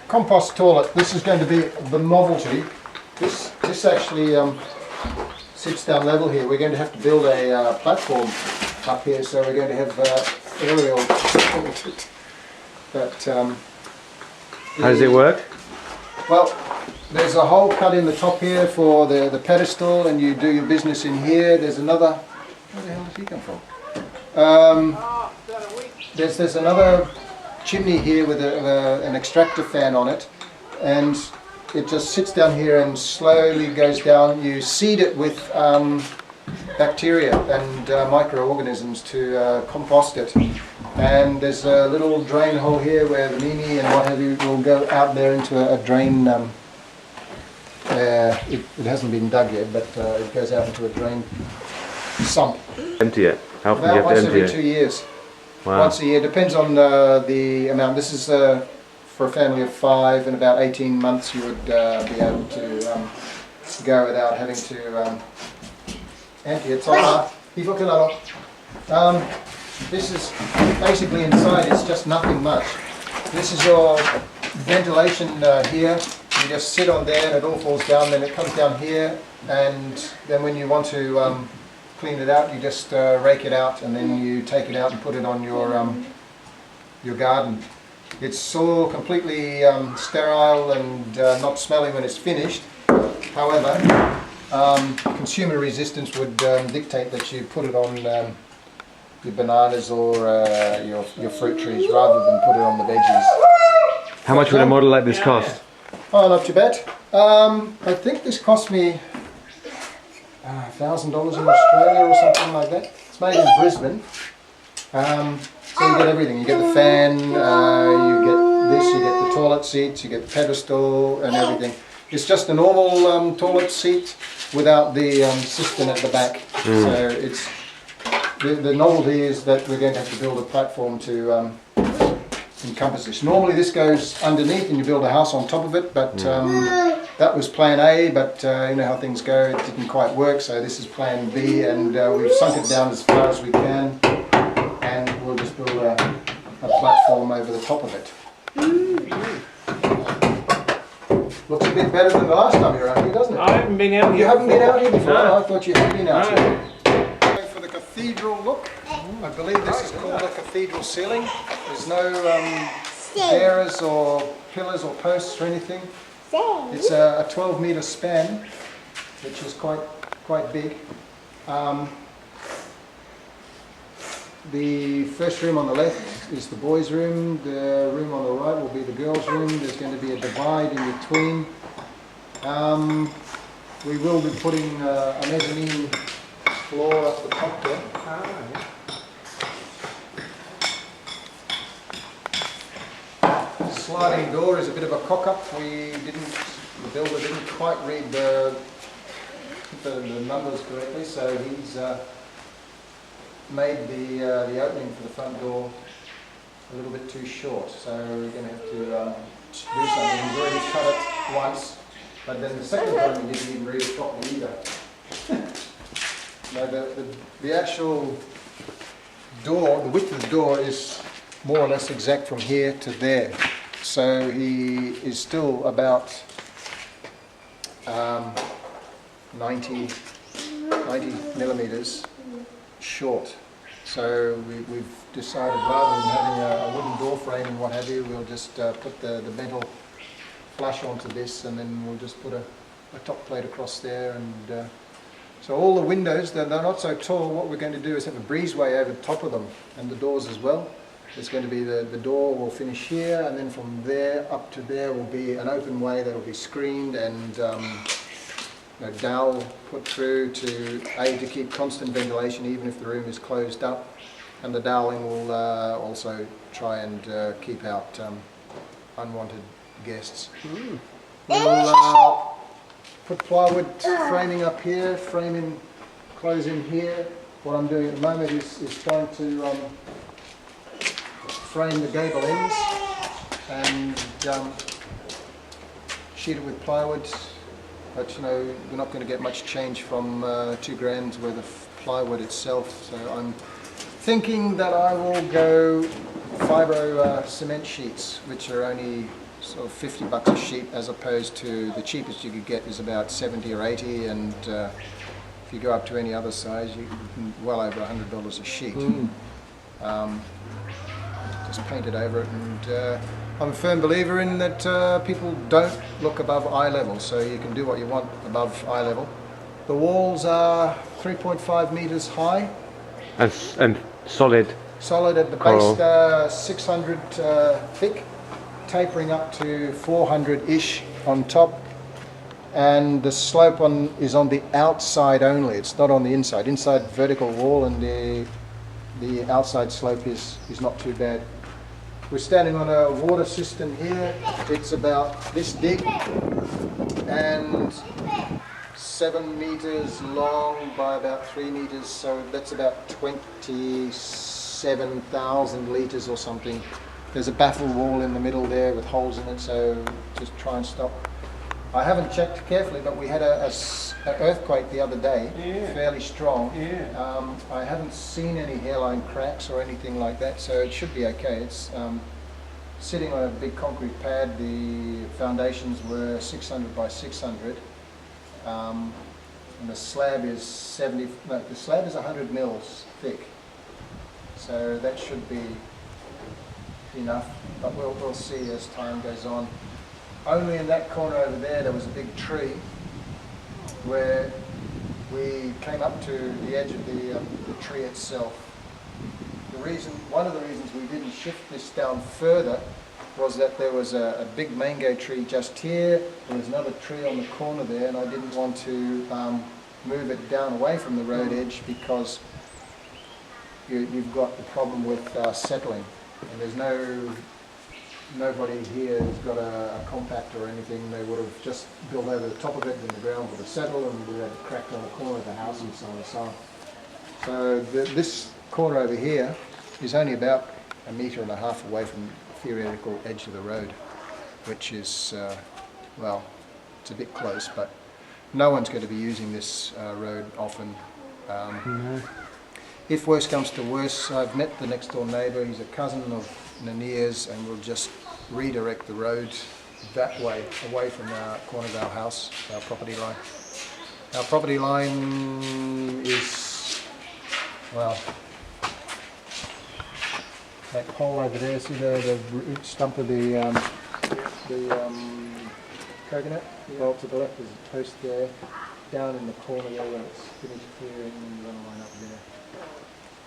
compost toilet. This is going to be the novelty. This actually sits down level here. We're going to have to build a platform up here, so we're going to have aerial. But how does it work? Well, there's a hole cut in the top here for the pedestal, and you do your business in here. There's another. Where the hell does he come from? There's another chimney here with an extractor fan on it, and it just sits down here and slowly goes down. You seed it with bacteria and microorganisms to compost it. And there's a little drain hole here where the mimi and what have you will go out there into a drain. It hasn't been dug yet, but it goes out into a drain sump. Empty it? How often do you have to once empty every it? 2 years. Wow. Once a year, depends on the amount. This is for a family of 5. In about 18 months you would be able to go without having to empty it. This is basically inside, it's just nothing much. This is your ventilation here. You just sit on there and it all falls down, then it comes down here, and then when you want to clean it out, you just rake it out, and then you take it out and put it on your garden. It's all completely sterile and not smelly when it's finished. However, consumer resistance would dictate that you put it on your bananas or your fruit trees rather than put it on the veggies. How much would a model like this cost? Oh, not too bad. I think this cost me $1,000 in Australia or something like that. It's made in Brisbane. So you get everything. You get the fan, you get this, you get the toilet seats, you get the pedestal and everything. It's just a normal toilet seat without the cistern at the back. So it's the novelty is that we're going to have to build a platform to encompass this. Normally this goes underneath and you build a house on top of it, but that was plan A, but you know how things go, it didn't quite work, so this is plan B, and we've sunk it down as far as we can, and we'll just build a platform over the top of it. Looks a bit better than the last time you were out here, doesn't it? I haven't been out here. You haven't been out here before? No. I thought you had been out here. Going for the cathedral look. I believe this is called a cathedral ceiling. There's no bearers or pillars or posts or anything. It's a 12-metre span, which is quite big. The first room on the left is the boys' room. The room on the right will be the girls' room. There's going to be a divide in between. We will be putting a mezzanine floor up the top there. The sliding door is a bit of a cock-up. The builder didn't quite read the numbers correctly, so he's made the opening for the front door a little bit too short, so we're going to have to do something. He's already cut it once, but then the second time he didn't even read it properly either. No, the actual door, the width of the door is more or less exact from here to there, so he is still about 90 millimeters short. So we've decided rather than having a wooden door frame and what have you, we'll just put the metal flush onto this, and then we'll just put a top plate across there. And so all the windows, they're not so tall. What we're going to do is have a breezeway over the top of them, and the doors as well. There's going to be the door will finish here, and then from there up to there will be an open way that will be screened, and a dowel put through to keep constant ventilation even if the room is closed up, and the doweling will also try and keep out unwanted guests. We'll put plywood framing up here, framing close in here. What I'm doing at the moment is trying to frame the gable ends and sheet it with plywood. But you know, we're not going to get much change from 2 grand's worth of plywood itself, so I'm thinking that I will go fibro cement sheets, which are only sort of $50 a sheet, as opposed to the cheapest you could get is about 70 or 80, and if you go up to any other size, you can well over $100 a sheet. Just paint it over it, and I'm a firm believer in that people don't look above eye level, so you can do what you want above eye level. The walls are 3.5 meters high. And solid. Solid at the Coral. base, 600 thick, tapering up to 400-ish on top. And the slope is on the outside only, it's not on the inside. Inside vertical wall, and the outside slope is not too bad. We're standing on a water system here. It's about this big and 7 meters long by about 3 meters, so that's about 27,000 litres or something. There's a baffle wall in the middle there with holes in it, so just try and stop. I haven't checked carefully, but we had an earthquake the other day, fairly strong. I haven't seen any hairline cracks or anything like that, so it should be okay. It's sitting on a big concrete pad. The foundations were 600 by 600, and the slab is 100 mils thick, so that should be enough. But we'll see as time goes on. Only in that corner over there was a big tree where we came up to the edge of the tree itself. One of the reasons we didn't shift this down further was that there was a big mango tree just here. There was another tree on the corner there, and I didn't want to move it down away from the road edge, because you've got the problem with settling, and there's nobody here who's got a compactor or anything. They would have just built over the top of it, and the ground would have settled, and we had cracked on the corner of the house and so on and so on. So this corner over here is only about 1.5 meters away from the theoretical edge of the road, which is, well, it's a bit close, but no one's going to be using this road often. If worse comes to worse, I've met the next door neighbour. He's a cousin of Nunia's, and we'll just redirect the road that way, away from the corner of our house, our property line. Our property line is, well, that pole over there. See the root stump of the coconut? Well, to the left there's a post there. Down in the corner there where it's finished clearing, and run line up there.